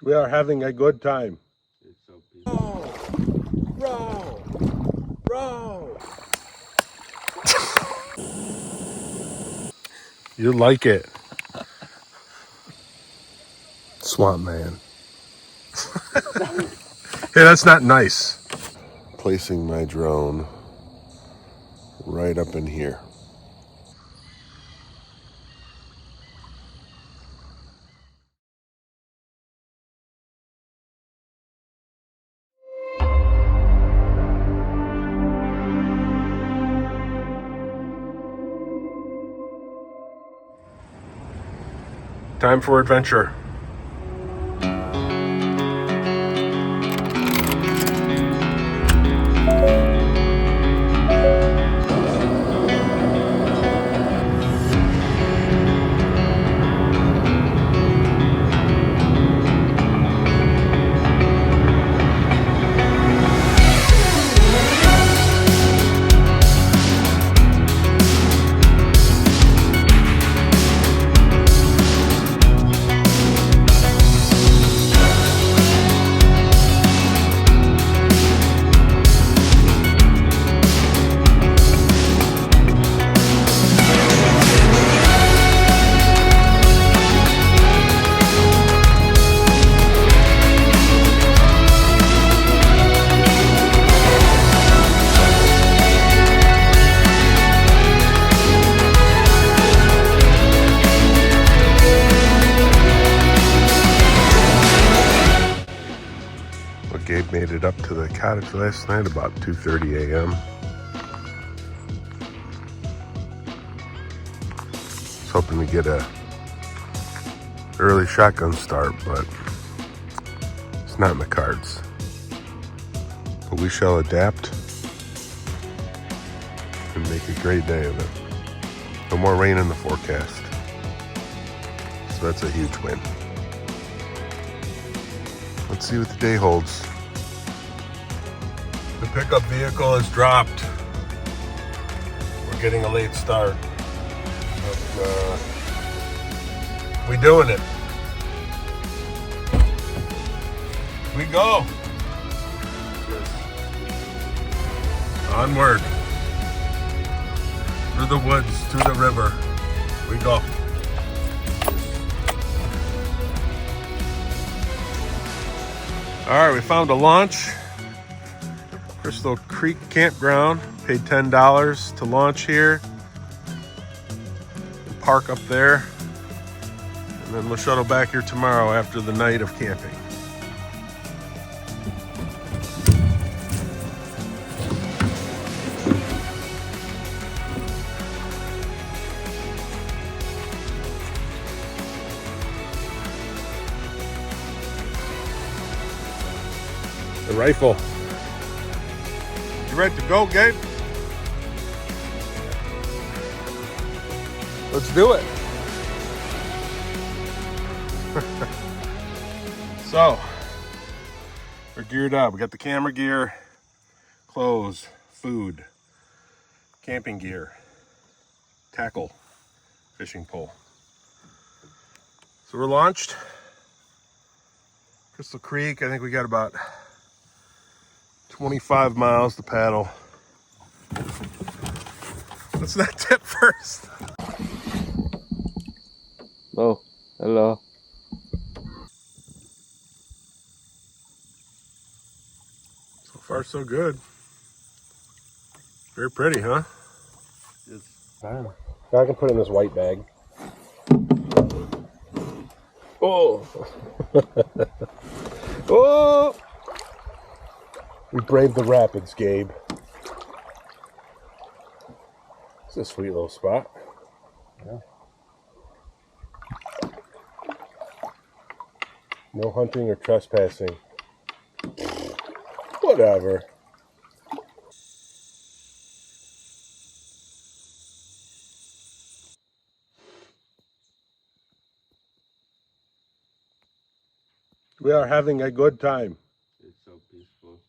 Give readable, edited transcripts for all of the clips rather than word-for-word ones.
We are having a good time. It's so peaceful. Row! Row! You like it. Swamp man. Hey, that's not nice. Placing my drone right up in here. Time for adventure. Well, Gabe made it up to the cottage last night about 2:30 a.m. Was hoping to get a early shotgun start, but it's not in the cards. But we shall adapt and make a great day of it. No more rain in the forecast, so that's a huge win. Let's see what the day holds. The pickup vehicle is dropped. We're getting a late start, but we doing it. We go. Onward. Through the woods, to the river. We go. All right, we found a launch. Crystal Creek Campground. Paid $10 to launch here. Park up there. And then we'll shuttle back here tomorrow after the night of camping. The rifle. You ready to go, Gabe? Let's do it. So, we're geared up. We got the camera gear, clothes, food, camping gear, tackle, fishing pole. So we're launched. Crystal Creek, I think we got about 25 miles to paddle. Let's not tip first. Oh, hello. So far, so good. Very pretty, huh? Yes. I can put it in this white bag. Oh! Oh! We braved the rapids, Gabe. It's a sweet little spot. Yeah. No hunting or trespassing. Whatever. We are having a good time. It's so peaceful.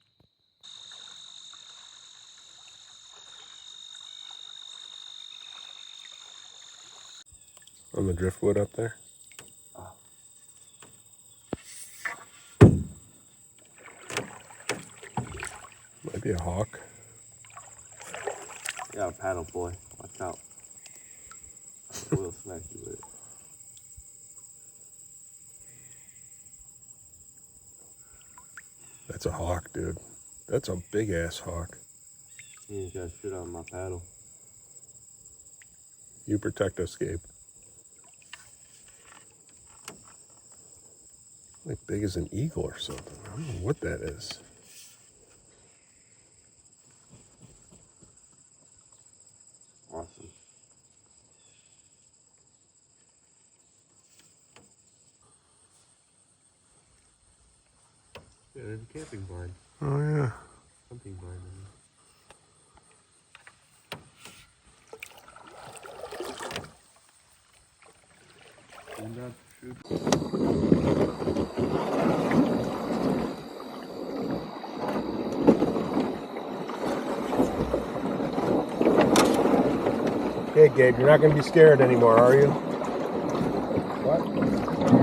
On the driftwood up there. Be a hawk. You got a paddle, boy. Watch out. I will smack you with it. That's a hawk, dude. That's a big ass hawk. You ain't got shit on my paddle. You protect us, Gabe. Like big as an eagle or something. I don't know what that is. Awesome. Yeah, there's a camping blind. Oh yeah. Hunting blind. Do not shoot. Okay, Gabe, you're not going to be scared anymore, are you? What?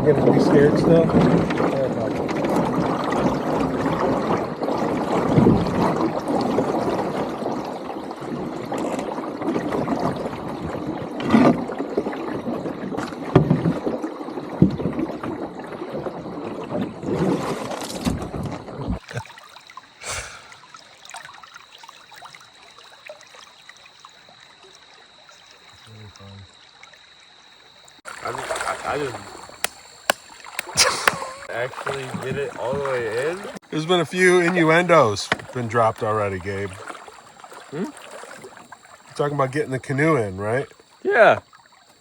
You're going to be scared still? I just actually did it all the way in. There's been a few innuendos been dropped already, Gabe. You're talking about getting the canoe in, right? Yeah,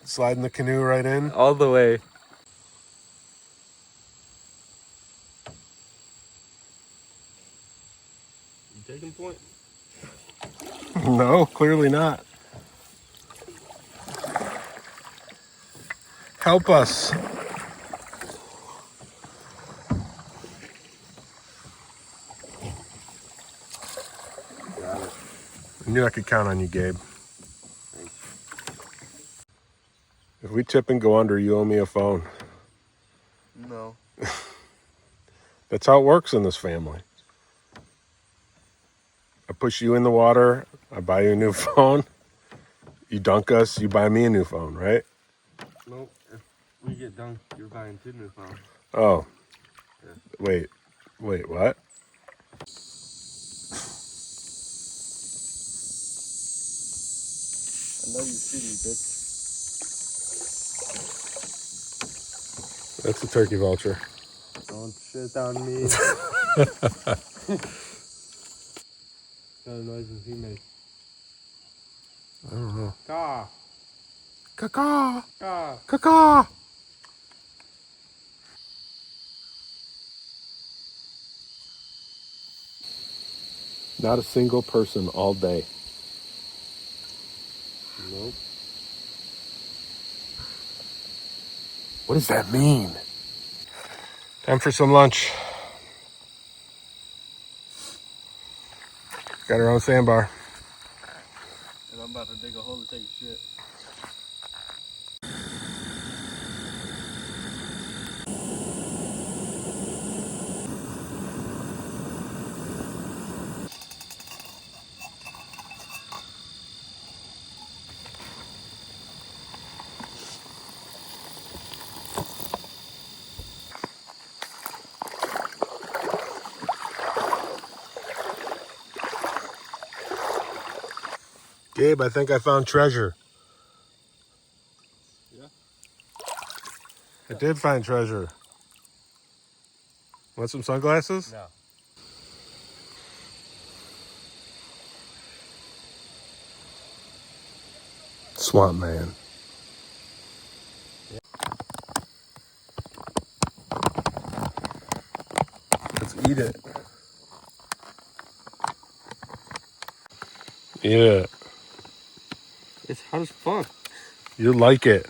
Sliding the canoe right in. all the way. You taking point? No, clearly not. Help us. Got it. I knew I could count on you, Gabe. Thanks. If we tip and go under, you owe me a phone. No. That's how it works in this family. I push you in the water, I buy you a new phone. You dunk us, you buy me a new phone, right? Nope. If we get dunked, you're buying 2 new phones. Oh. Yeah. Wait, what? I know you see me, bitch. That's a turkey vulture. Don't shit on me. What kind of noises he makes? I don't know. Caw. Caw-caw! Caw. Caw-caw! Not a single person all day. Nope. What does that mean? Time for some lunch. Got our own sandbar. And I'm about to dig a hole to take a shit. Gabe, I think I found treasure. Yeah? I did find treasure. Want some sunglasses? No. Swamp man. Let's eat it. Eat it. It's hot as fuck. You like it.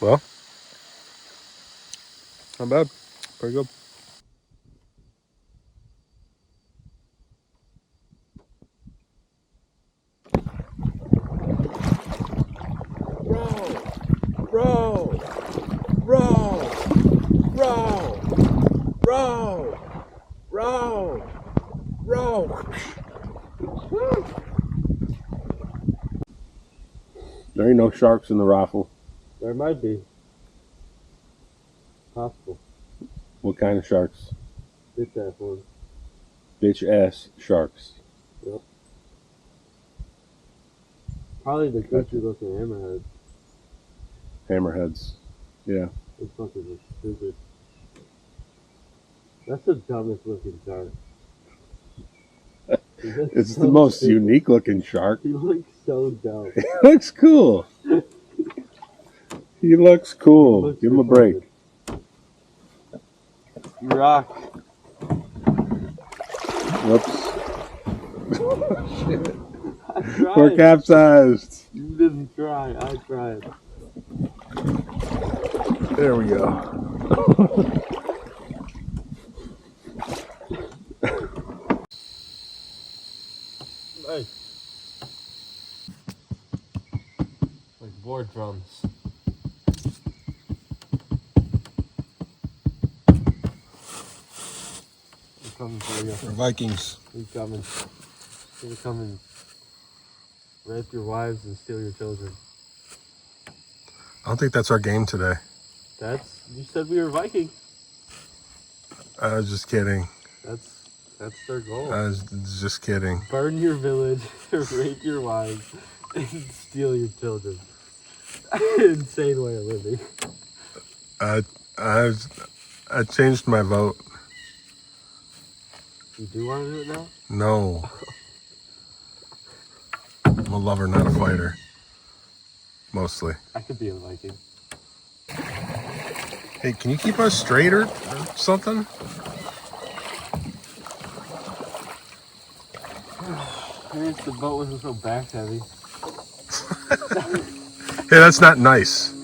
Well, not bad. Pretty good. Row! Row! Row! Row! Row! Row! There ain't no sharks in the raffle. There might be. Possible. What kind of sharks? Bitch ass one. Bitch ass sharks. Yep. Probably the goofy looking hammerhead. Hammerheads. Yeah. Those fuckers are stupid. That's the dumbest looking shark. Dude, It's so the most stupid. unique looking shark. He looks so dumb. He looks cool. He looks cool. Looks Give him a break. retarded. You rock. Whoops. I tried. We're capsized. You didn't try. I tried. There we go. Nice. Like board drums. We're coming for you. We're Vikings. We're coming. We're coming. Rape your wives and steal your children. I don't think that's our game today. You said we were Vikings. I was just kidding. That's their goal. I was just kidding. Burn your village, rape your wives, and steal your children. Insane way of living. I changed my vote. You do want to do it now? No. I'm a lover, not a fighter. Mostly. I could be a Viking. Hey, can you keep us straight or something? Maybe if the boat wasn't so back heavy. Hey, that's not nice.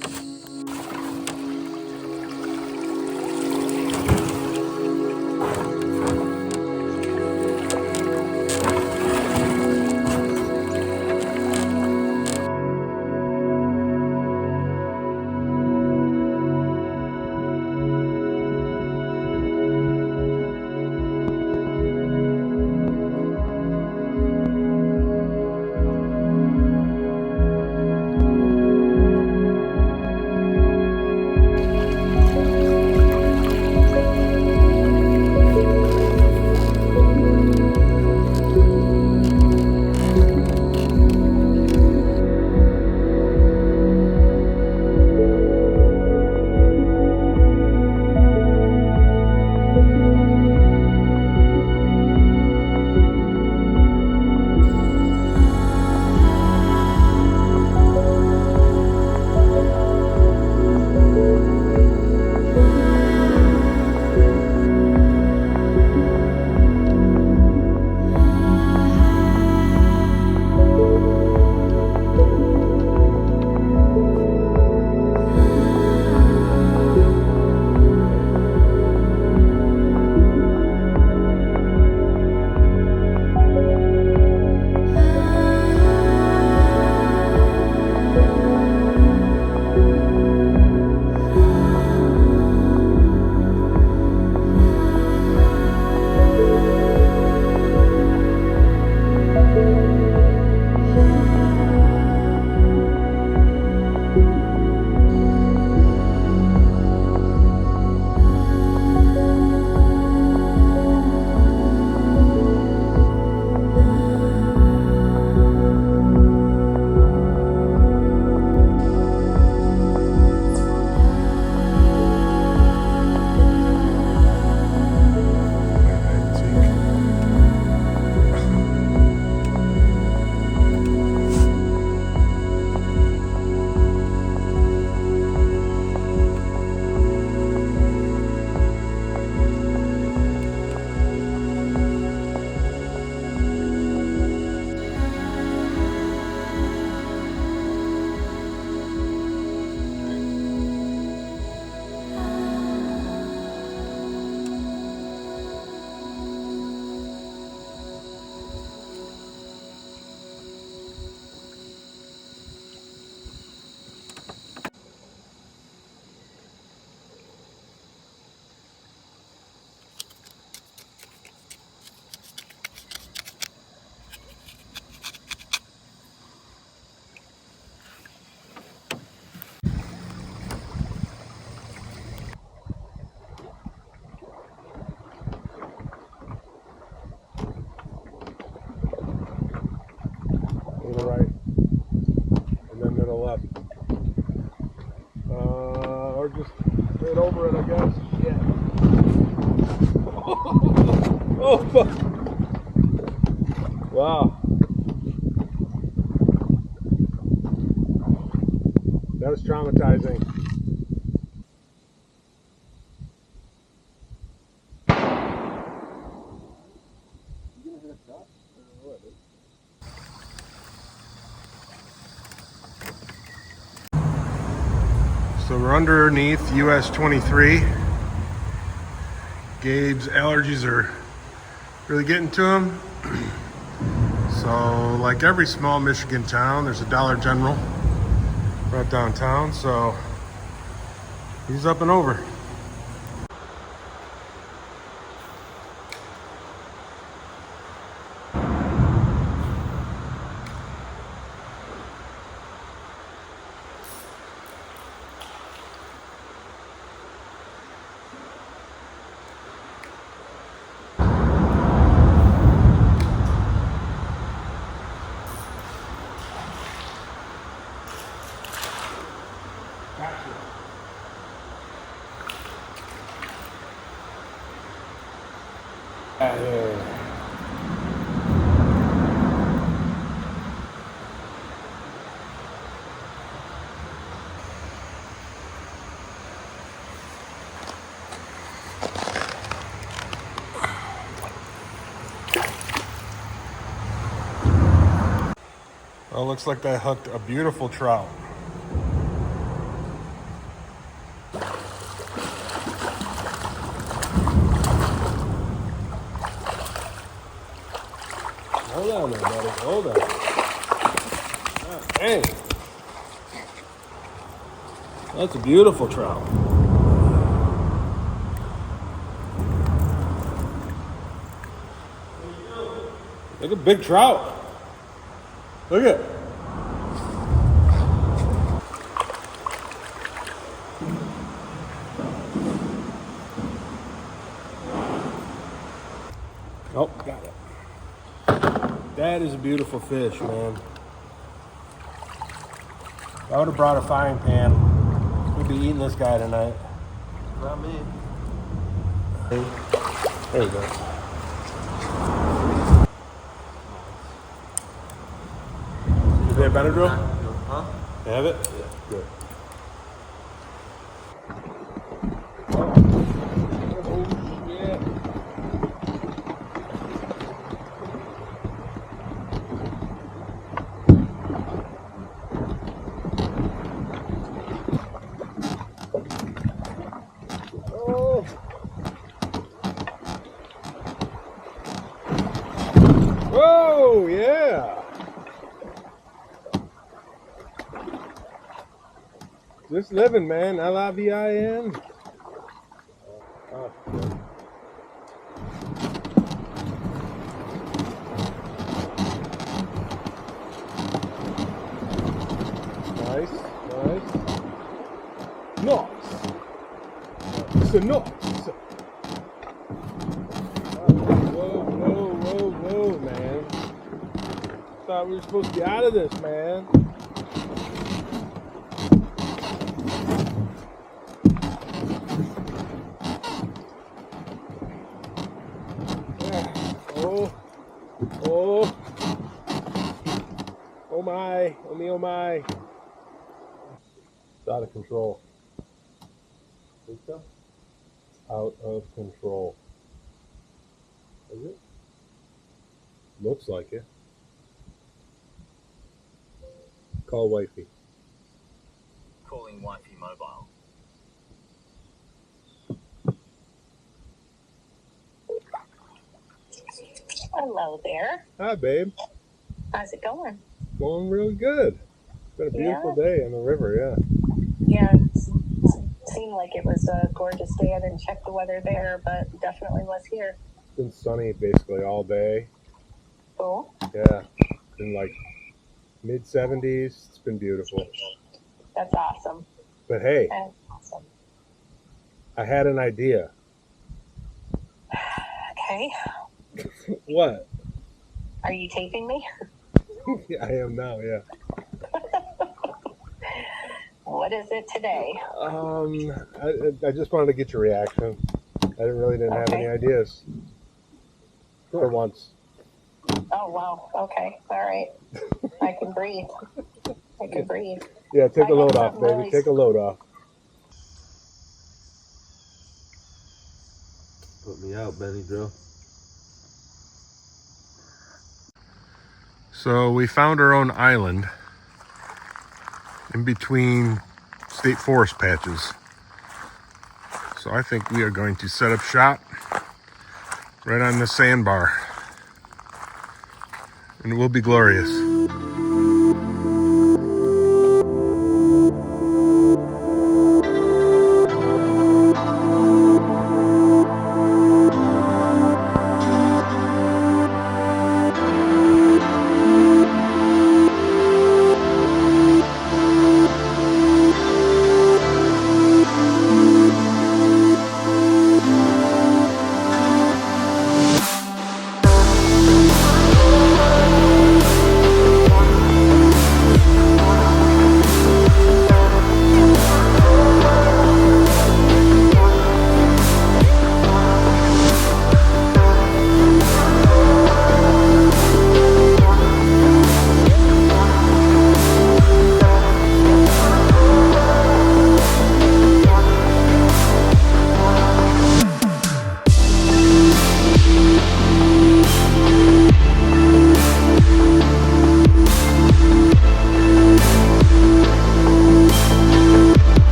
just right over it, I guess. Yeah. Oh, fuck. Wow. That was traumatizing. So we're underneath US 23. Gabe's allergies are really getting to him. So like every small Michigan town, there's a Dollar General right downtown. So he's up and over. Well, looks like I hooked a beautiful trout. Hold on there, buddy. Hold on. Ah, dang. That's a beautiful trout. Look at big trout. Look at it. Oh, got it. That is a beautiful fish, man. I would have brought a frying pan. We'd be eating this guy tonight. Not me. There you go. Is there a Benadryl? Huh? You have it? Yeah. Good. Whoa, yeah. Just living, man. Livin. Oh, good. Nice, nice. Nice. It's a nice. Whoa, man. Thought we were supposed to be out of this, man. Oh my. It's out of control. Think so? Out of control. Is it? Looks like it. Call wifey. Calling wifey mobile. Hello there. Hi, babe. How's it going? Going really good. It's been a beautiful day on the river, yeah. Yeah, it seemed like it was a gorgeous day. I didn't check the weather there, but definitely was here. It's been sunny basically all day. Cool. Yeah. Been like mid-70s. It's been beautiful. That's awesome. But hey, That's awesome. I had an idea. Okay. What? Are you taping me? Yeah, I am now, yeah. What is it today? I just wanted to get your reaction. I really didn't have any ideas for once. Oh, wow. Okay. All right. I can breathe. I can breathe. Yeah, take I a load have off, some baby. really- Take a load off. Put me out, Benny Joe. So we found our own island in between state forest patches. So I think we are going to set up shop right on the sandbar. And it will be glorious.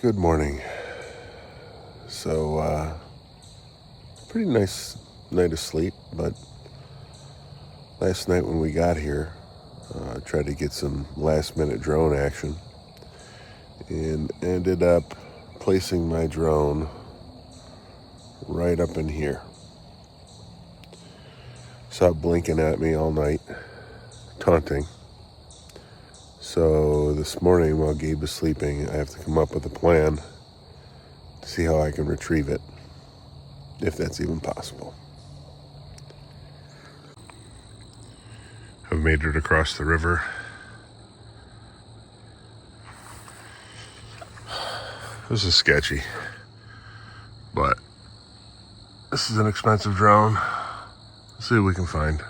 Good morning. So, pretty nice night of sleep, but last night when we got here, I tried to get some last minute drone action and ended up placing my drone right up in here. Saw it blinking at me all night, taunting. So this morning while Gabe was sleeping, I have to come up with a plan to see how I can retrieve it, if that's even possible. I've made it across the river. This is sketchy, but this is an expensive drone. Let's see what we can find.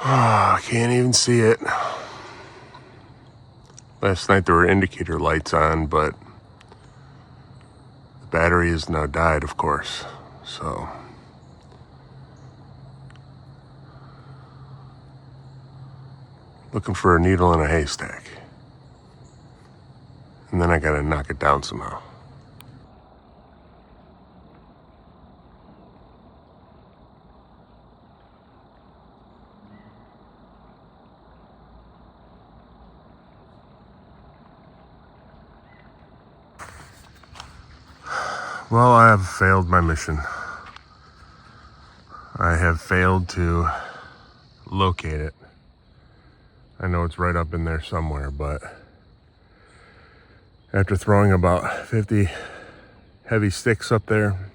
I can't even see it. Last night there were indicator lights on, but the battery has now died, of course. So looking for a needle in a haystack. And then I gotta knock it down somehow. Well, I have failed my mission. I have failed to locate it. I know it's right up in there somewhere, but after throwing about 50 heavy sticks up there,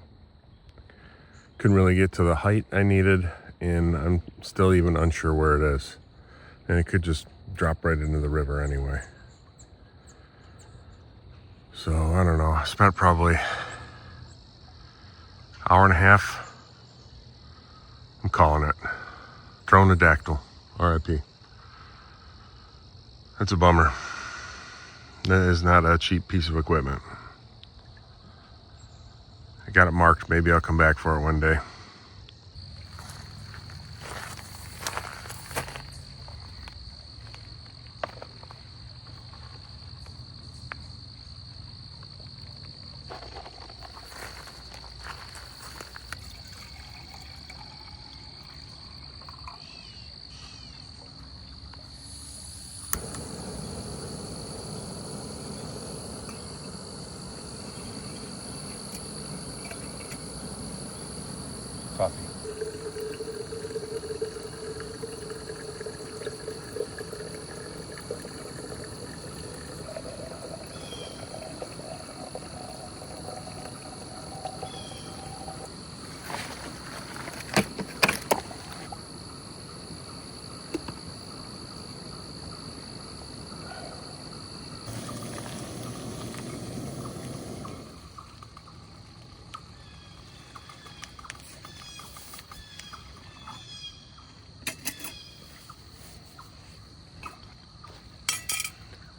couldn't really get to the height I needed, and I'm still even unsure where it is. And it could just drop right into the river anyway. So I don't know. I spent probably hour and a half. I'm calling it. Dronodactyl. RIP. That's a bummer. That is not a cheap piece of equipment. I got it marked. Maybe I'll come back for it one day. Coffee.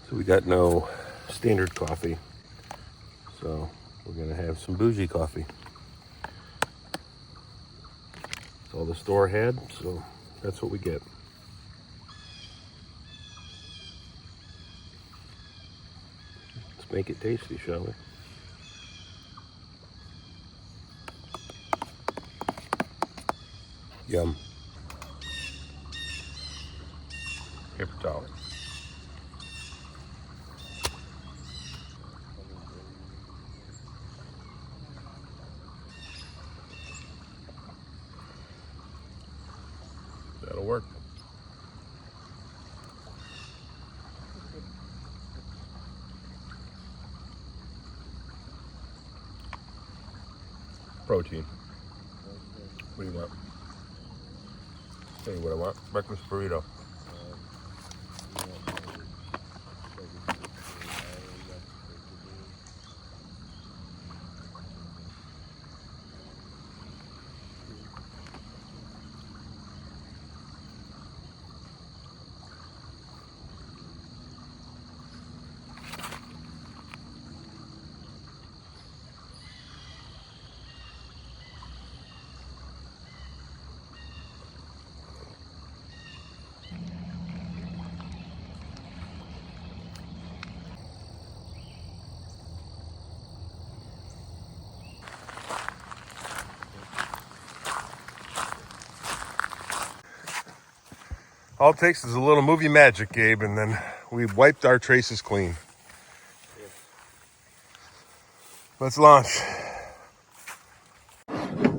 So we got no standard coffee, so we're gonna have some bougie coffee. That's all the store had, so that's what we get. Let's make it tasty, shall we? Yum. Paper towel. That'll work. Protein. What do you want? Tell you what I want. Breakfast burrito. All it takes is a little movie magic, Gabe, and then we've wiped our traces clean. Let's launch. All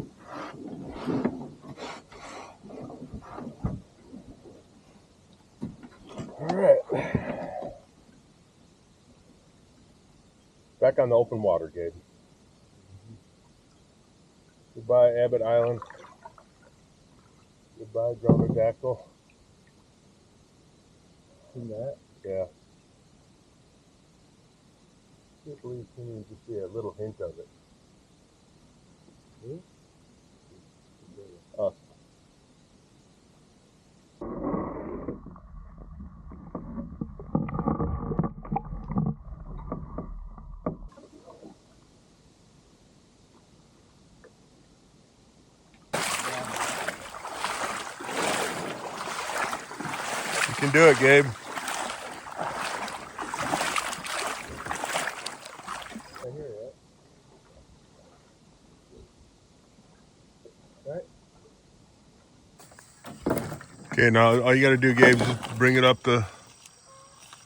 right. Back on the open water, Gabe. Goodbye, Abbott Island. Goodbye, Dronodactyl. See that? Yeah. Can't believe you just see a little hint of it. Us. You can do it, Gabe. Okay, now all you got to do, Gabe, is just bring it up the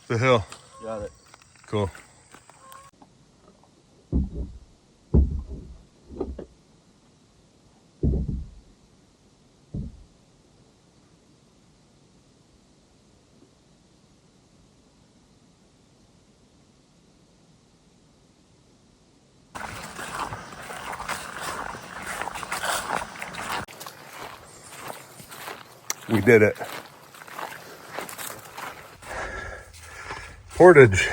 hill. Got it. Cool. We did it. Portage.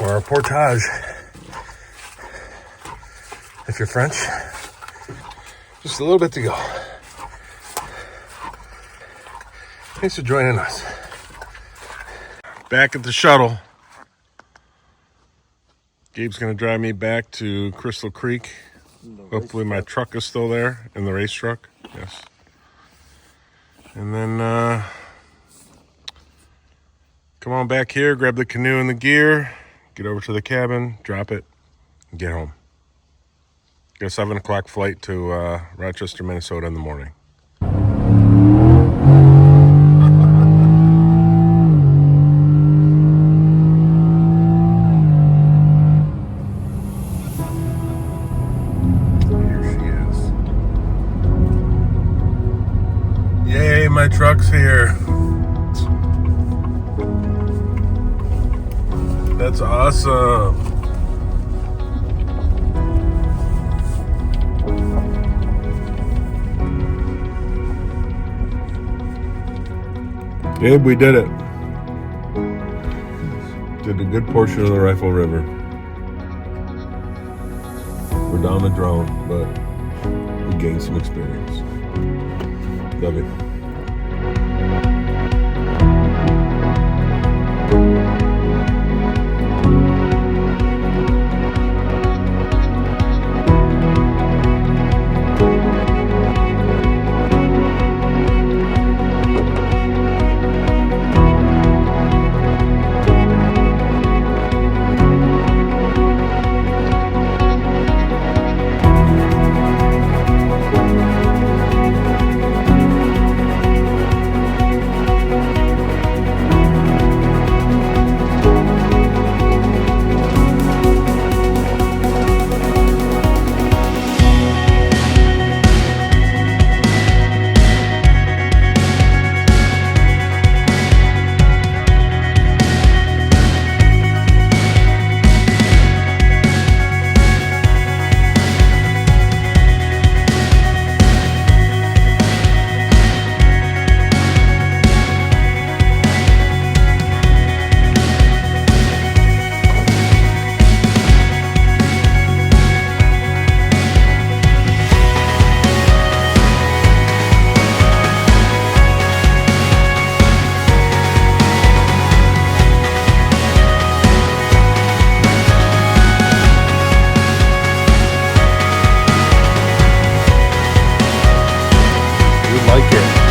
Or portage. If you're French. Just a little bit to go. Thanks for joining us. Back at the shuttle. Gabe's gonna drive me back to Crystal Creek. Hopefully my truck is still there in the race truck. Yes. And then come on back here, grab the canoe and the gear, get over to the cabin, drop it, and get home. Got a 7 o'clock flight to Rochester, Minnesota in the morning. Yay, my truck's here. That's awesome. Gabe, we did it. Did a good portion of the Rifle River. We're down the drone, but we gained some experience. Love you. Like it.